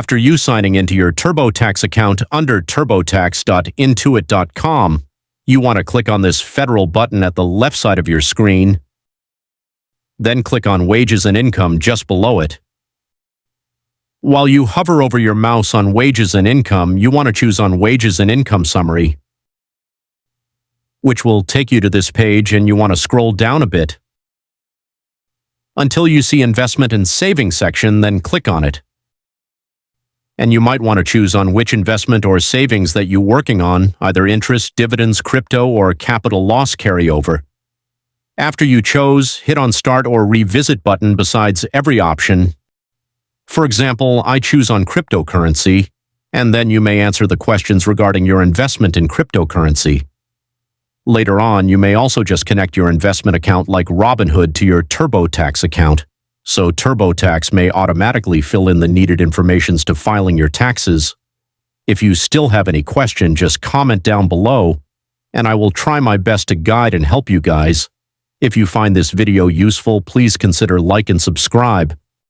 After you signing into your TurboTax account under turbotax.intuit.com, you want to click on this federal button at the left side of your screen, then click on Wages and Income just below it. While you hover over your mouse on Wages and Income, you want to choose on Wages and Income Summary, which will take you to this page, and you want to scroll down a bit until you see Investment and Savings section, then click on it. And you might want to choose on which investment or savings that you're working on, either interest, dividends, crypto, or capital loss carryover. After you chose, hit on Start or Revisit button besides every option. For example, I choose on cryptocurrency, and then you may answer the questions regarding your investment in cryptocurrency. Later on, you may also just connect your investment account like Robinhood to your TurboTax account, so TurboTax may automatically fill in the needed information to filing your taxes. If you still have any question, just comment down below, and I will try my best to guide and help you guys. If you find this video useful, please consider like and subscribe.